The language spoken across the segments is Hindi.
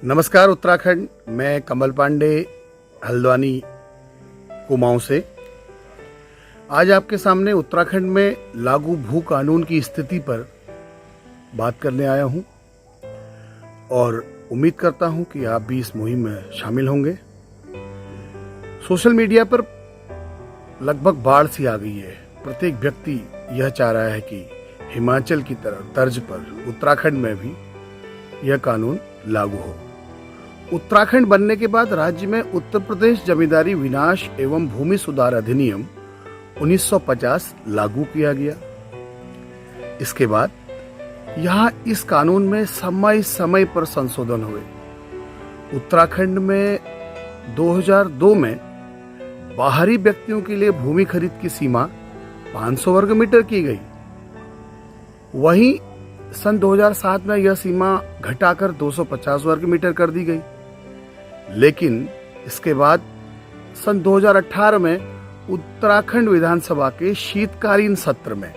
नमस्कार उत्तराखंड। मैं कमल पांडे हल्द्वानी कुमाऊं से आज आपके सामने उत्तराखंड में लागू भू कानून की स्थिति पर बात करने आया हूं और उम्मीद करता हूं कि आप भी इस मुहिम में शामिल होंगे। सोशल मीडिया पर लगभग बाढ़ सी आ गई है। प्रत्येक व्यक्ति यह चाह रहा है कि हिमाचल की तरह तर्ज पर उत्तराखंड में भी यह कानून लागू हो। उत्तराखंड बनने के बाद राज्य में उत्तर प्रदेश जमींदारी विनाश एवं भूमि सुधार अधिनियम 1950 लागू किया गया। इसके बाद यहां इस कानून में समय समय पर संशोधन हुए। उत्तराखंड में 2002 में बाहरी व्यक्तियों के लिए भूमि खरीद की सीमा 500 वर्ग मीटर की गई। वहीं सन 2007 में यह सीमा घटाकर 250 वर्ग मीटर कर दी गई। लेकिन इसके बाद सन 2018 में उत्तराखंड विधानसभा के शीतकालीन सत्र में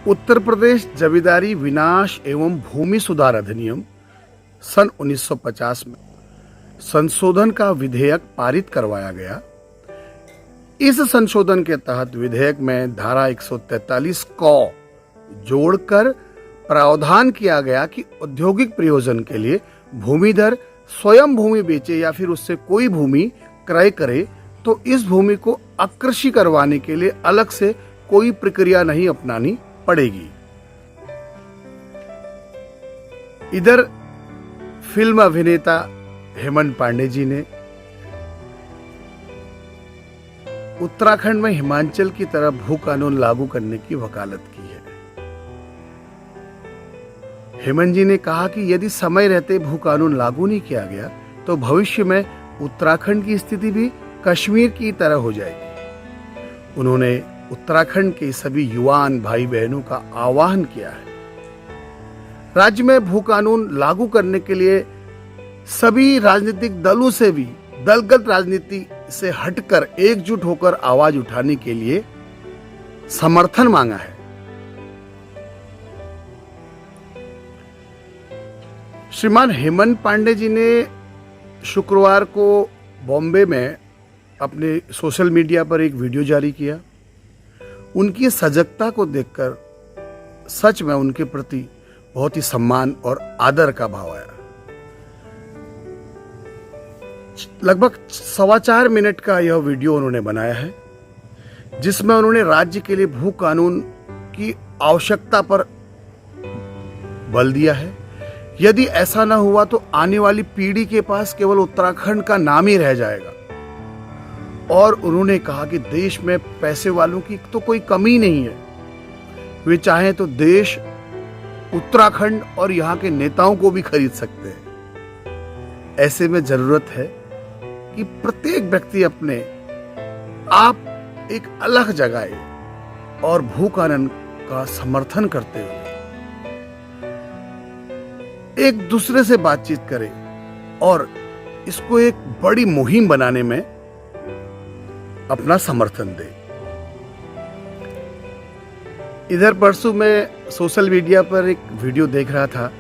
उत्तर प्रदेश जमींदारी विनाश एवं भूमि सुधार अधिनियम सन 1950 में संशोधन का विधेयक पारित करवाया गया। इस संशोधन के तहत विधेयक में धारा 143 को जोड़कर प्रावधान किया गया कि औद्योगिक प्रयोजन के लिए भूमिधर स्वयं भूमि बेचे या फिर उससे कोई भूमि क्रय करे तो इस भूमि को अकृषि करवाने के लिए अलग से कोई प्रक्रिया नहीं अपनानी पड़ेगी। इधर फिल्म अभिनेता हेमंत पांडे जी ने उत्तराखंड में हिमाचल की तरह भू कानून लागू करने की वकालत की है। हेमंत जी ने कहा कि यदि समय रहते भू कानून लागू नहीं किया गया तो भविष्य में उत्तराखंड की स्थिति भी कश्मीर की तरह हो जाएगी। उन्होंने उत्तराखंड के सभी युवान भाई बहनों का आह्वान किया है। राज्य में भू कानून लागू करने के लिए सभी राजनीतिक दलों से भी दलगत राजनीति से हटकर एकजुट होकर आवाज उठाने के लिए समर्थन मांगा है। श्रीमान हेमंत पांडे जी ने शुक्रवार को बॉम्बे में अपने सोशल मीडिया पर एक वीडियो जारी किया। उनकी सजगता को देखकर सच में उनके प्रति बहुत ही सम्मान और आदर का भाव आया। लगभग 4.25 मिनट का यह वीडियो उन्होंने बनाया है जिसमें उन्होंने राज्य के लिए भू कानून की आवश्यकता पर बल दिया है। यदि ऐसा न हुआ तो आने वाली पीढ़ी के पास केवल उत्तराखंड का नाम ही रह जाएगा। और उन्होंने कहा कि देश में पैसे वालों की तो कोई कमी नहीं है। वे चाहें तो देश उत्तराखंड और यहाँ के नेताओं को भी खरीद सकते हैं। ऐसे में जरूरत है कि प्रत्येक व्यक्ति अपने आप एक अलग जगाए और भू कानून का समर्थन करते हुए एक दूसरे से बातचीत करे और इसको एक बड़ी मुहिम बनाने में अपना समर्थन दे। इधर परसों मैं सोशल मीडिया पर एक वीडियो देख रहा था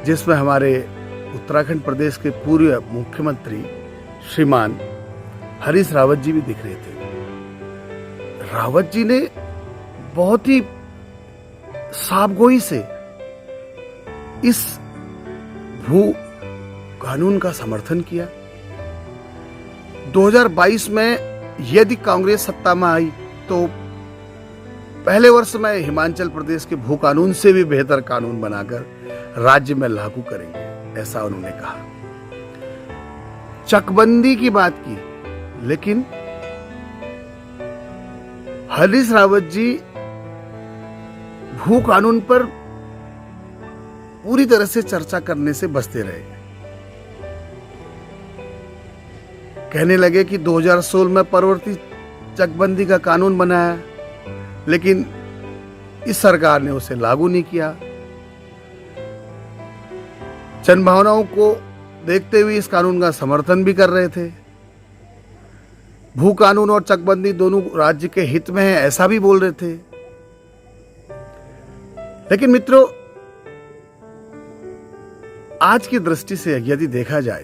जिसमें हमारे उत्तराखंड प्रदेश के पूर्व मुख्यमंत्री श्रीमान हरीश रावत जी भी दिख रहे थे। रावत जी ने बहुत ही साफगोई से इस भू कानून का समर्थन किया। 2022 में यदि कांग्रेस सत्ता में आई तो पहले वर्ष में हिमाचल प्रदेश के भू कानून से भी बेहतर कानून बनाकर राज्य में लागू करेंगे, ऐसा उन्होंने कहा। चकबंदी की बात की, लेकिन हरीश रावत जी भू कानून पर पूरी तरह से चर्चा करने से बचते रहे। कहने लगे कि 2016 में परवर्ती चकबंदी का कानून बनाया, लेकिन इस सरकार ने उसे लागू नहीं किया। जन भावनाओं को देखते हुए इस कानून का समर्थन भी कर रहे थे। भू कानून और चकबंदी दोनों राज्य के हित में है, ऐसा भी बोल रहे थे। लेकिन मित्रों, आज की दृष्टि से यदि देखा जाए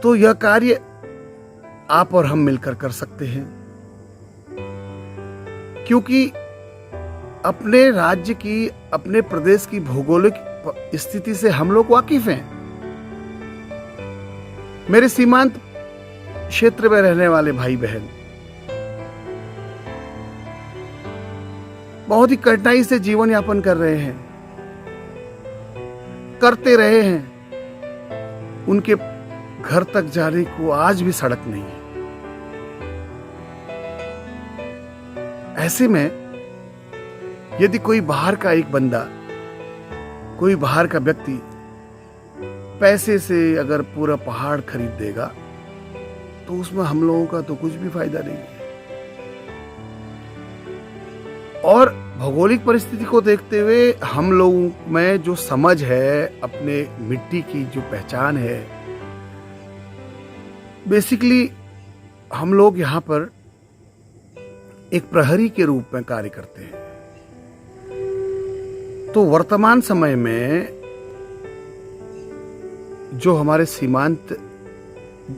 तो यह कार्य आप और हम मिलकर कर सकते हैं, क्योंकि अपने राज्य की, अपने प्रदेश की भौगोलिक स्थिति से हम लोग वाकिफ हैं। मेरे सीमांत क्षेत्र में रहने वाले भाई बहन बहुत ही कठिनाई से जीवन यापन कर रहे हैं, करते रहे हैं। उनके घर तक जाने को आज भी सड़क नहीं है। ऐसे में यदि कोई बाहर का एक बंदा, कोई बाहर का व्यक्ति पैसे से अगर पूरा पहाड़ खरीद देगा तो उसमें हम लोगों का तो कुछ भी फायदा नहीं है। और भौगोलिक परिस्थिति को देखते हुए हम लोगों में जो समझ है, अपने मिट्टी की जो पहचान है, बेसिकली हम लोग यहाँ पर एक प्रहरी के रूप में कार्य करते हैं। तो वर्तमान समय में जो हमारे सीमांत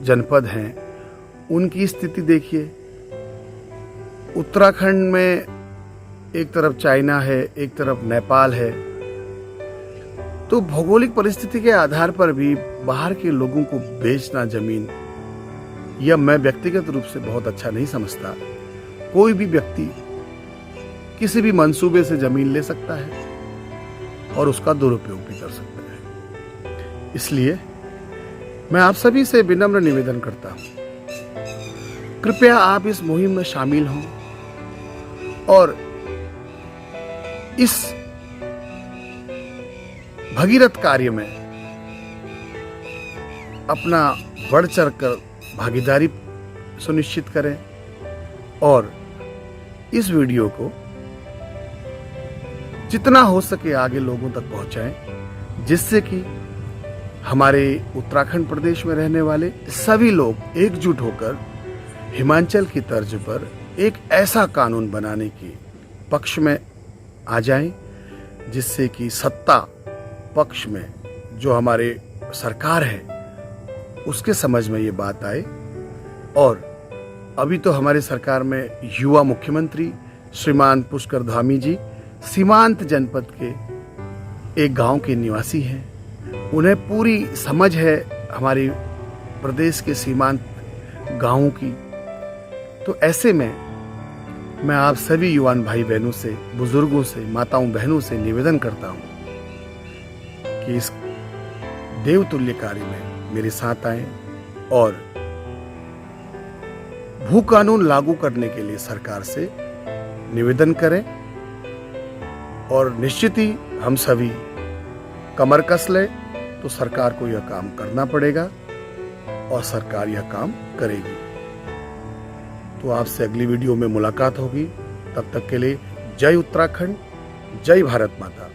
जनपद हैं, उनकी स्थिति देखिए। उत्तराखंड में एक तरफ चाइना है, एक तरफ नेपाल है। तो भौगोलिक परिस्थिति के आधार पर भी बाहर के लोगों को बेचना जमीन, यह मैं व्यक्तिगत रूप से बहुत अच्छा नहीं समझता। कोई भी व्यक्ति किसी भी मंसूबे से जमीन ले सकता है और उसका दुरुपयोग भी कर सकता है। इसलिए मैं आप सभी से विनम्र निवेदन करता हूं, कृपया आप इस मुहिम में शामिल हों और इस भगीरथ कार्य में अपना बढ़ चढ़कर भागीदारी सुनिश्चित करें और इस वीडियो को जितना हो सके आगे लोगों तक पहुंचाएं, जिससे कि हमारे उत्तराखंड प्रदेश में रहने वाले सभी लोग एकजुट होकर हिमाचल की तर्ज पर एक ऐसा कानून बनाने के पक्ष में आ जाएं, जिससे कि सत्ता पक्ष में जो हमारे सरकार है उसके समझ में ये बात आए। और अभी तो हमारी सरकार में युवा मुख्यमंत्री श्रीमान पुष्कर धामी जी सीमांत जनपद के एक गांव के निवासी हैं। उन्हें पूरी समझ है हमारी प्रदेश के सीमांत गांवों की। तो ऐसे में मैं आप सभी युवान भाई बहनों से, बुजुर्गों से, माताओं बहनों से निवेदन करता हूं कि इस देवतुल्य कार्य में मेरे साथ आएं और भू कानून लागू करने के लिए सरकार से निवेदन करें। और निश्चित ही हम सभी कमर कस ले तो सरकार को यह काम करना पड़ेगा और सरकार यह काम करेगी। तो आपसे अगली वीडियो में मुलाकात होगी। तब तक के लिए जय उत्तराखंड, जय भारत माता।